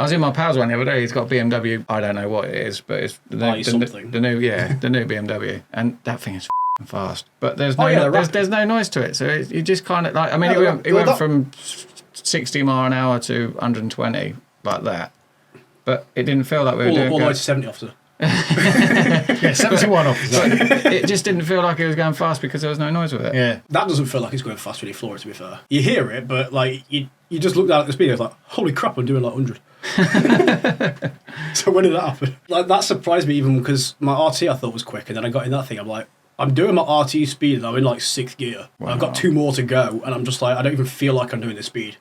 I was in my pal's one the other day. He's got a BMW. I don't know what it is, but it's the new BMW, and that thing is fast. But there's no noise to it, so you just kind of like. I mean, it went from 60 mile an hour to 120 like that, but it didn't feel like we were doing. All the way to 70, officer. Yeah, 71 officer. It just didn't feel like it was going fast because there was no noise with it. Yeah, that doesn't feel like it's going fast when you floor it. To be fair, you hear it, but like you just look down at the speed. It's like, holy crap, I'm doing like 100. So when did that happen? Like that surprised me even because my RT I thought was quick, and then I got in that thing. I'm like, I'm doing my RT speed, and I'm in like 6th gear. Wow. I've got 2 more to go, and I'm just like, I don't even feel like I'm doing this speed.